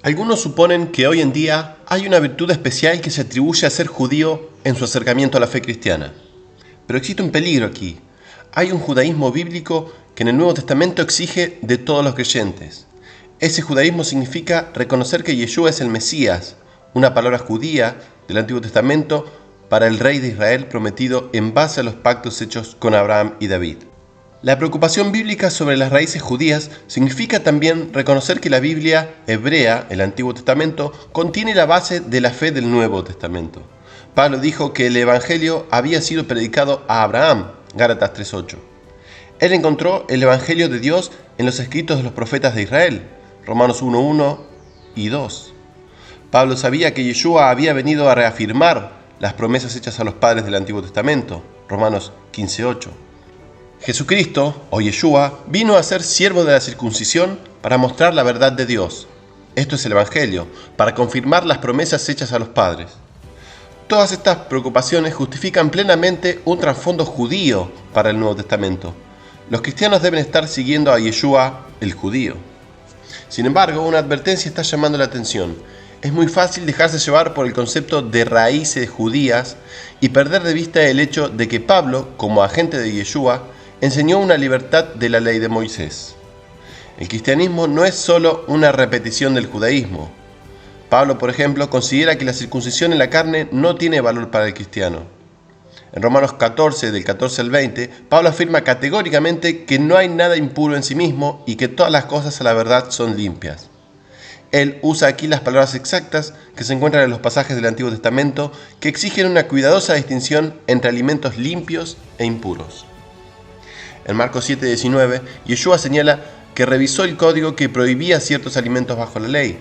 Algunos suponen que hoy en día hay una virtud especial que se atribuye a ser judío en su acercamiento a la fe cristiana. Pero existe un peligro aquí. Hay un judaísmo bíblico que en el Nuevo Testamento exige de todos los creyentes. Ese judaísmo significa reconocer que Yeshua es el Mesías, una palabra judía del Antiguo Testamento para el rey de Israel prometido en base a los pactos hechos con Abraham y David. La preocupación bíblica sobre las raíces judías significa también reconocer que la Biblia hebrea, el Antiguo Testamento, contiene la base de la fe del Nuevo Testamento. Pablo dijo que el Evangelio había sido predicado a Abraham, Gálatas 3:8. Él encontró el Evangelio de Dios en los escritos de los profetas de Israel, Romanos 1:1 y 2. Pablo sabía que Yeshua había venido a reafirmar las promesas hechas a los padres del Antiguo Testamento, Romanos 15:8. Jesucristo, o Yeshua, vino a ser siervo de la circuncisión para mostrar la verdad de Dios. Esto es el Evangelio, para confirmar las promesas hechas a los padres. Todas estas preocupaciones justifican plenamente un trasfondo judío para el Nuevo Testamento. Los cristianos deben estar siguiendo a Yeshua, el judío. Sin embargo, una advertencia está llamando la atención. Es muy fácil dejarse llevar por el concepto de raíces judías y perder de vista el hecho de que Pablo, como agente de Yeshua, enseñó una libertad de la ley de Moisés. El cristianismo no es solo una repetición del judaísmo. Pablo, por ejemplo, considera que la circuncisión en la carne no tiene valor para el cristiano. En Romanos 14, del 14 al 20, Pablo afirma categóricamente que no hay nada impuro en sí mismo y que todas las cosas a la verdad son limpias. Él usa aquí las palabras exactas que se encuentran en los pasajes del Antiguo Testamento que exigen una cuidadosa distinción entre alimentos limpios e impuros. En Marcos 7:19, Yeshua señala que revisó el código que prohibía ciertos alimentos bajo la ley.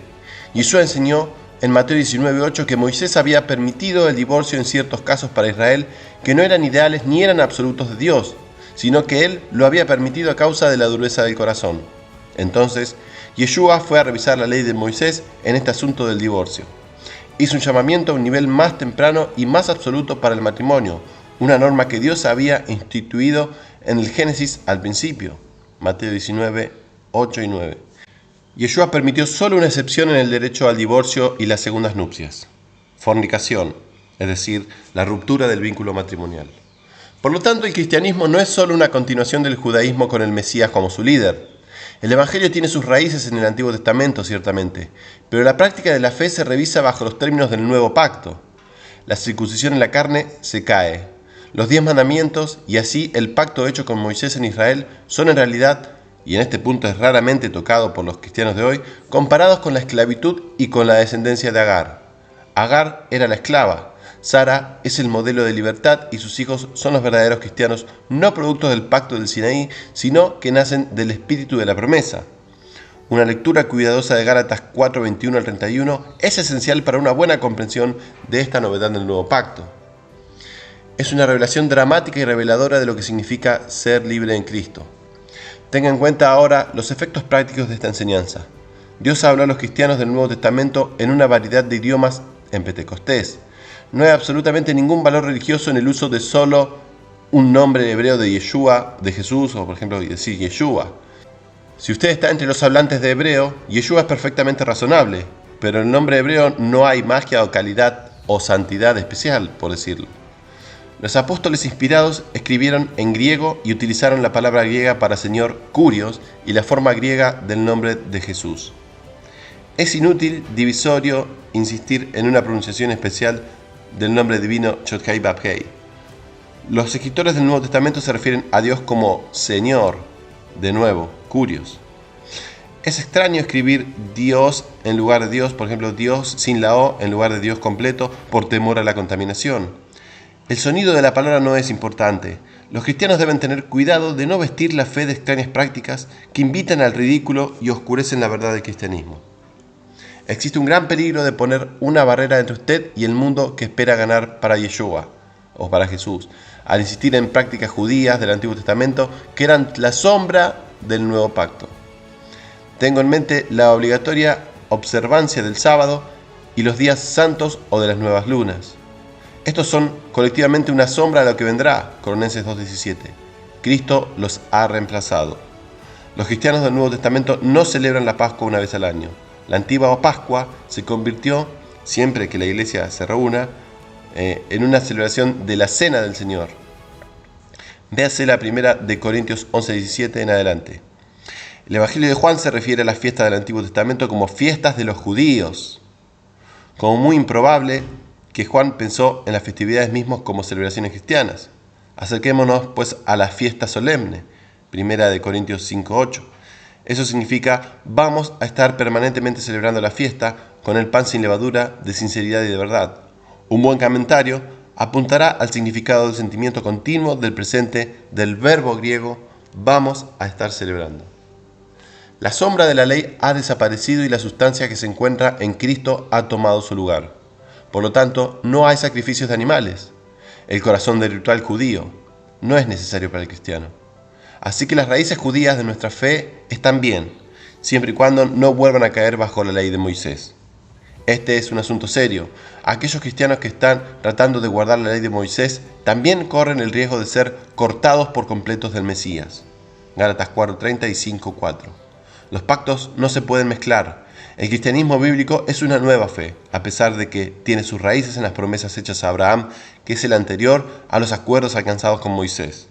Yeshua enseñó en Mateo 19:8 que Moisés había permitido el divorcio en ciertos casos para Israel que no eran ideales ni eran absolutos de Dios, sino que Él lo había permitido a causa de la dureza del corazón. Entonces, Yeshua fue a revisar la ley de Moisés en este asunto del divorcio. Hizo un llamamiento a un nivel más temprano y más absoluto para el matrimonio, una norma que Dios había instituido en el Génesis al principio, Mateo 19:8 y 9. Yeshua permitió solo una excepción en el derecho al divorcio y las segundas nupcias: fornicación, es decir, la ruptura del vínculo matrimonial. Por lo tanto, el cristianismo no es solo una continuación del judaísmo con el Mesías como su líder. El Evangelio tiene sus raíces en el Antiguo Testamento, ciertamente, pero la práctica de la fe se revisa bajo los términos del Nuevo Pacto. La circuncisión en la carne se cae. Los 10 mandamientos y así el pacto hecho con Moisés en Israel son en realidad, y en este punto es raramente tocado por los cristianos de hoy, comparados con la esclavitud y con la descendencia de Agar. Agar era la esclava, Sara es el modelo de libertad y sus hijos son los verdaderos cristianos, no productos del pacto del Sinaí, sino que nacen del espíritu de la promesa. Una lectura cuidadosa de Gálatas 4:21 al 31 es esencial para una buena comprensión de esta novedad del nuevo pacto. Es una revelación dramática y reveladora de lo que significa ser libre en Cristo. Tenga en cuenta ahora los efectos prácticos de esta enseñanza. Dios habló a los cristianos del Nuevo Testamento en una variedad de idiomas en Pentecostés. No hay absolutamente ningún valor religioso en el uso de solo un nombre hebreo de Yeshua, de Jesús, o por ejemplo decir Yeshua. Si usted está entre los hablantes de hebreo, Yeshua es perfectamente razonable, pero en el nombre hebreo no hay magia o calidad o santidad especial, por decirlo. Los apóstoles inspirados escribieron en griego y utilizaron la palabra griega para Señor Kurios y la forma griega del nombre de Jesús. Es inútil, divisorio, insistir en una pronunciación especial del nombre divino Yod-Heh Vav-Heh. Los escritores del Nuevo Testamento se refieren a Dios como Señor, de nuevo, Kurios. Es extraño escribir Dios en lugar de Dios, por ejemplo, Dios sin la O en lugar de Dios completo, por temor a la contaminación. El sonido de la palabra no es importante. Los cristianos deben tener cuidado de no vestir la fe de extrañas prácticas que invitan al ridículo y oscurecen la verdad del cristianismo. Existe un gran peligro de poner una barrera entre usted y el mundo que espera ganar para Yeshua, o para Jesús, al insistir en prácticas judías del Antiguo Testamento que eran la sombra del Nuevo Pacto. Tengo en mente la obligatoria observancia del sábado y los días santos o de las nuevas lunas. Estos son colectivamente una sombra de lo que vendrá, Colosenses 2:17. Cristo los ha reemplazado. Los cristianos del Nuevo Testamento no celebran la Pascua una vez al año. La antigua Pascua se convirtió, siempre que la iglesia se reúna, en una celebración de la Cena del Señor. Véase la primera de Corintios 11:17 en adelante. El Evangelio de Juan se refiere a las fiestas del Antiguo Testamento como fiestas de los judíos, como muy improbable que Juan pensó en las festividades mismas como celebraciones cristianas. Acerquémonos pues a la fiesta solemne, primera de Corintios 5:8. Eso significa, vamos a estar permanentemente celebrando la fiesta con el pan sin levadura, de sinceridad y de verdad. Un buen comentario apuntará al significado del sentimiento continuo del presente del verbo griego vamos a estar celebrando. La sombra de la ley ha desaparecido y la sustancia que se encuentra en Cristo ha tomado su lugar. Por lo tanto, no hay sacrificios de animales. El corazón del ritual judío no es necesario para el cristiano. Así que las raíces judías de nuestra fe están bien, siempre y cuando no vuelvan a caer bajo la ley de Moisés. Este es un asunto serio. Aquellos cristianos que están tratando de guardar la ley de Moisés también corren el riesgo de ser cortados por completos del Mesías. Gálatas 4:30 y 5:4. Los pactos no se pueden mezclar. El cristianismo bíblico es una nueva fe, a pesar de que tiene sus raíces en las promesas hechas a Abraham, que es el anterior a los acuerdos alcanzados con Moisés.